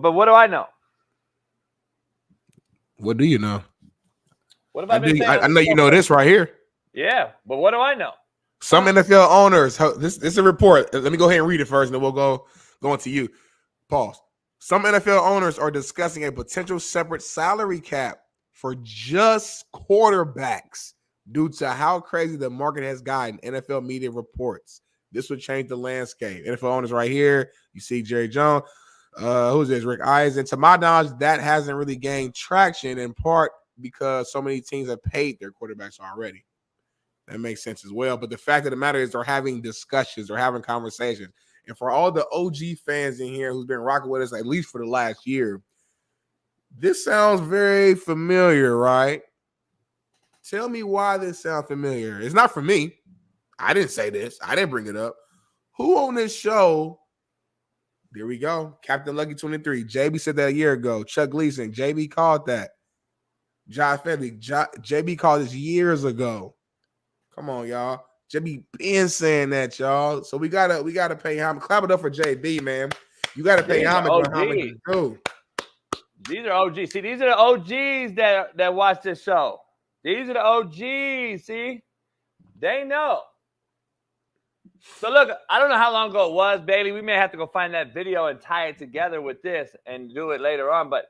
But what do I know? What do you know? What have I been saying? I know you know this right here. Yeah, but what do I know? Some NFL owners, this is a report. Let me go ahead and read it first, and then we'll go into you. Pause. Some NFL owners are discussing a potential separate salary cap for just quarterbacks due to how crazy the market has gotten, NFL media reports. This would change the landscape. NFL owners right here. You see Jerry Jones. Who's this? Rick Eisen. To my knowledge, that hasn't really gained traction, in part because so many teams have paid their quarterbacks already. That makes sense as well. But the fact of the matter is they're having discussions, they're having conversations. And for all the OG fans in here who's been rocking with us at least for the last year, this sounds very familiar, right? Tell me why this sounds familiar. It's not for me. I didn't say this. I didn't bring it up. Who on this show? There we go. Captain Lucky 23. JB said that a year ago. Chuck Gleason. JB called that. Josh Fenley. JB called this years ago. Come on, y'all. JB been saying that, y'all. So we gotta pay homage. Clap it up for JB, man. You gotta pay homage on homage too. These are OGs. See, these are the OGs that watch this show. These are the OGs. See, they know. So look, I don't know how long ago it was, Bailey. We may have to go find that video and tie it together with this and do it later on. But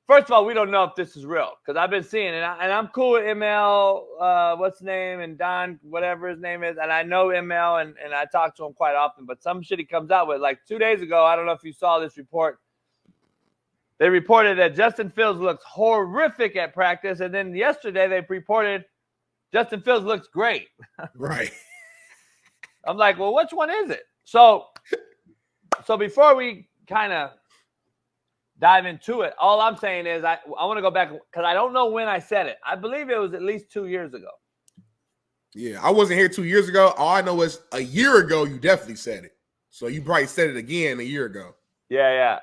first of all, we don't know if this is real because I've been seeing it, and I'm cool with ML, what's his name, and Don, whatever his name is, and I know ML, and I talk to him quite often. But some shit he comes out with, like 2 days ago, I don't know if you saw this report. They reported that Justin Fields looks horrific at practice, and then yesterday they reported Justin Fields looks great. Right. I'm like, well, which one is it? So before we kind of dive into it, all I'm saying is I want to go back because I don't know when I said it. I believe it was at least 2 years ago. Yeah, I wasn't here 2 years ago. All I know is a year ago you definitely said it. So you probably said it again a year ago. Yeah.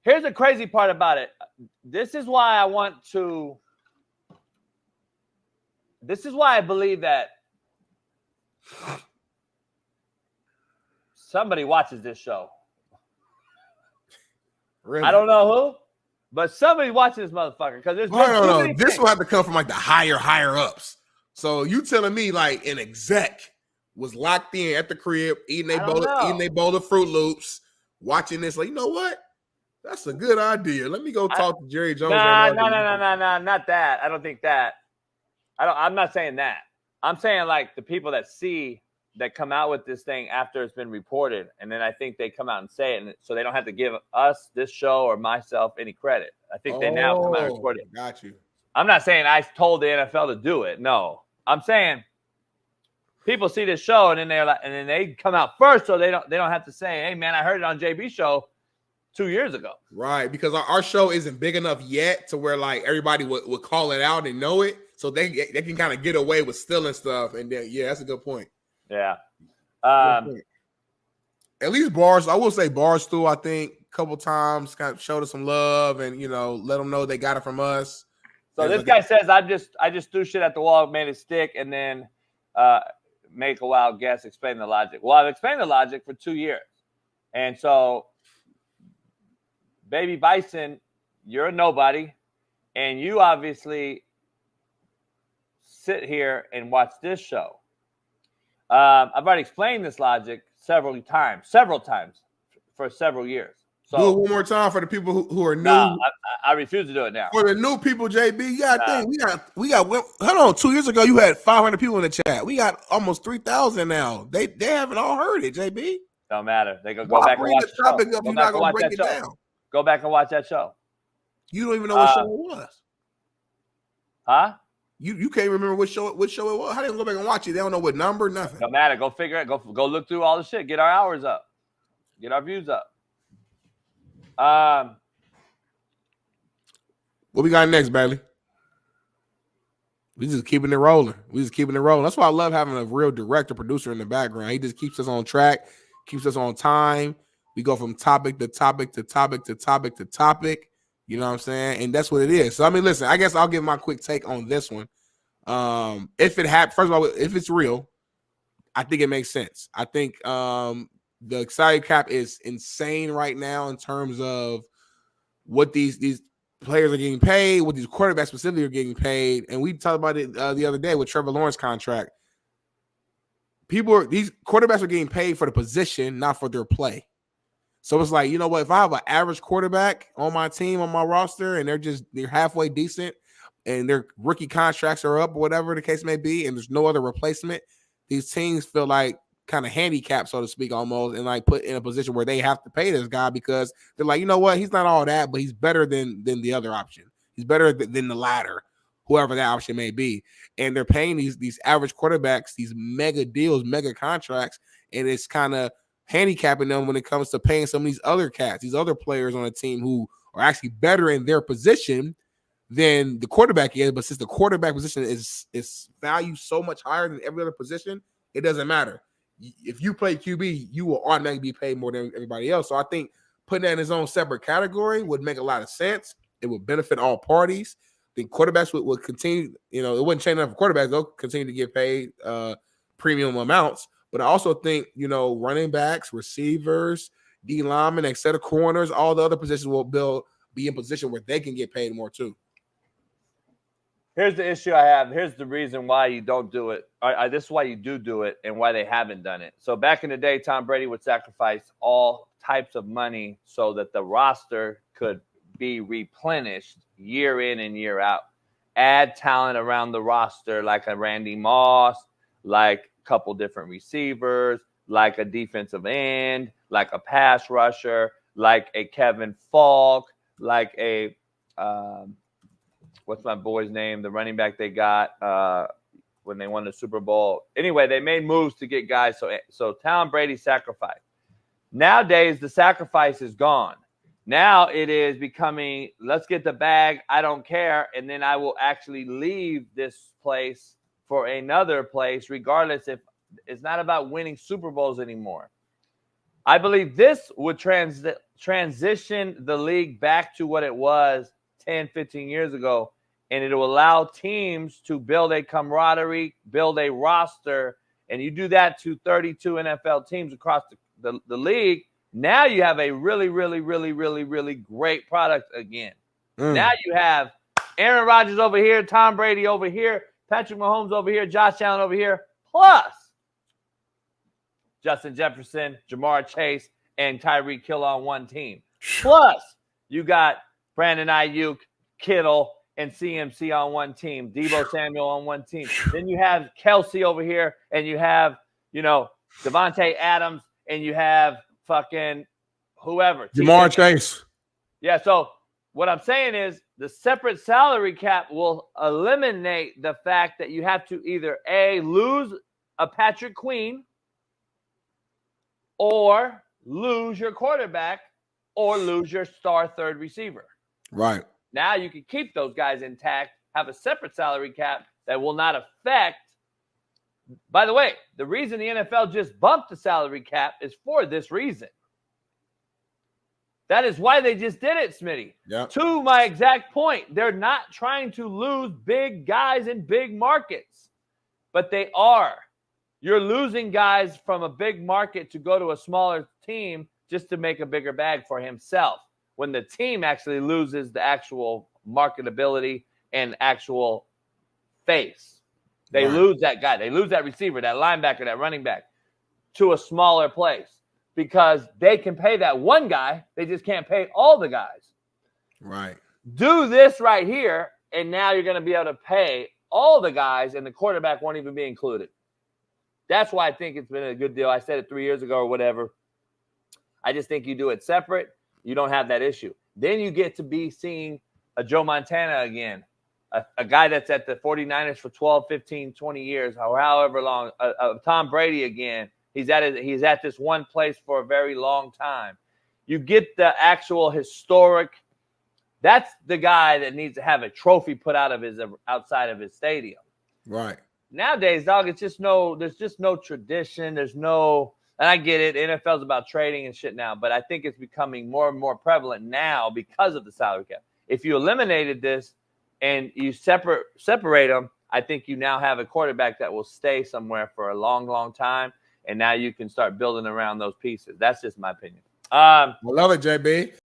Here's the crazy part about it. This is why I believe that somebody watches this show. Really? I don't know who, but somebody watching this motherfucker because there's no. This will have to come from like the higher ups. So you telling me like an exec was locked in at the crib eating a bowl of Fruit Loops, watching this like, you know what? That's a good idea. Let me go talk to Jerry Jones. No, not that. I don't think that. I'm not saying that. I'm saying like the people that come out with this thing after it's been reported, and then I think they come out and say it, and so they don't have to give us, this show, or myself any credit. I think they now come out and report it. Got you. I'm not saying I told the NFL to do it. No, I'm saying people see this show and then they're like, and then they come out first, so they don't have to say, "Hey, man, I heard it on JB's show 2 years ago." Right, because our show isn't big enough yet to where like everybody would call it out and know it, so they can kind of get away with stealing stuff. And then that's a good point. Yeah. At least Bars, I will say Barstool, I think a couple times kind of showed us some love and let them know they got it from us. So this guy says I just threw shit at the wall, made it stick, and then make a wild guess, explain the logic. Well, I've explained the logic for 2 years, and so Baby Bison, you're a nobody, and you obviously sit here and watch this show. I've already explained this logic several times for several years. So do it one more time for the people who are new. No, I refuse to do it now. For the new people, JB, you got to think. We got. Hold on, 2 years ago you had 500 people in the chat. We got almost 3,000 now. They haven't all heard it, JB. Don't matter. They go back and watch the topic up. You're not gonna break it down. Go back and watch that show. You don't even know what show it was. Huh? You can't remember what show it was. How do they go back and watch it? They don't know what number, nothing. Don't matter. Go figure it. Go look through all the shit. Get our hours up. Get our views up. What we got next, Bailey? We just keeping it rolling. That's why I love having a real director, producer in the background. He just keeps us on track, keeps us on time. We go from topic to topic to topic to topic to topic. You know what I'm saying? And that's what it is. So, I mean, listen, I guess I'll give my quick take on this one. If it happens, first of all, if it's real, I think it makes sense. I think the salary cap is insane right now in terms of what these players are getting paid, what these quarterbacks specifically are getting paid. And we talked about it the other day with Trevor Lawrence's contract. These quarterbacks are getting paid for the position, not for their play. So it's like, you know what? If I have an average quarterback on my team, on my roster, and they're halfway decent, and their rookie contracts are up, or whatever the case may be, and there's no other replacement, these teams feel like kind of handicapped, so to speak, almost, and like put in a position where they have to pay this guy because they're like, you know what? He's not all that, but he's better than the other option. He's better than the latter, whoever that option may be. And they're paying these average quarterbacks these mega deals, mega contracts, and it's kind of handicapping them when it comes to paying some of these other cats, these other players on a team who are actually better in their position than the quarterback is. But since the quarterback position is valued so much higher than every other position, it doesn't matter. If you play QB, you will automatically be paid more than everybody else. So I think putting that in his own separate category would make a lot of sense. It would benefit all parties. The quarterbacks would continue, it wouldn't change enough for quarterbacks. They'll continue to get paid premium amounts. But I also think, running backs, receivers, D linemen, et cetera, corners, all the other positions will be in position where they can get paid more too. Here's the issue I have. Here's the reason why you don't do it. This is why you do it and why they haven't done it. So back in the day, Tom Brady would sacrifice all types of money so that the roster could be replenished year in and year out. Add talent around the roster like a Randy Moss, like a couple different receivers, like a defensive end, like a pass rusher, like a Kevin Falk, like a what's my boy's name? The running back they got when they won the Super Bowl. Anyway, they made moves to get guys. So Tom Brady sacrificed. Nowadays, the sacrifice is gone. Now it is becoming, let's get the bag, I don't care, and then I will actually leave this place for another place, regardless if it's not about winning Super Bowls anymore. I believe this would transition the league back to what it was 10, 15 years ago, and it will allow teams to build a camaraderie, build a roster, and you do that to 32 NFL teams across the league. Now you have a really, really, really, really, really great product again. Now you have Aaron Rodgers over here, Tom Brady over here, Patrick Mahomes over here, Josh Allen over here, plus Justin Jefferson, Jamar Chase, and Tyreek Hill on one team. Plus you got Brandon Ayuk, Kittle, and CMC on one team, Deebo Samuel on one team. Then you have Kelsey over here, and you have, Devontae Adams, and you have fucking whoever. Jamar Chase. Yeah, so what I'm saying is the separate salary cap will eliminate the fact that you have to either A, lose a Patrick Queen, or lose your quarterback, or lose your star third receiver. Right. Now you can keep those guys intact, have a separate salary cap that will not affect. By the way, the reason the NFL just bumped the salary cap is for this reason. That is why they just did it, Smitty. Yep. To my exact point, they're not trying to lose big guys in big markets, but they are. You're losing guys from a big market to go to a smaller team just to make a bigger bag for himself, when the team actually loses the actual marketability and actual face. They lose that guy. They lose that receiver, that linebacker, that running back to a smaller place because they can pay that one guy. They just can't pay all the guys. Right. Do this right here, and now you're going to be able to pay all the guys, and the quarterback won't even be included. That's why I think it's been a good deal. I said it 3 years ago or whatever. I just think you do it separate. You don't have that issue. Then you get to be seeing a Joe Montana again. A guy that's at the 49ers for 12, 15, 20 years, or however long. Tom Brady again. He's at this one place for a very long time. You get the actual historic. That's the guy that needs to have a trophy put outside of his stadium. Right. Nowadays, dog, there's just no tradition. There's no, and I get it. NFL's about trading and shit now, but I think it's becoming more and more prevalent now because of the salary cap. If you eliminated this, and you separate them, I think you now have a quarterback that will stay somewhere for a long, long time. and now you can start building around those pieces. That's just my opinion. I love it, JB.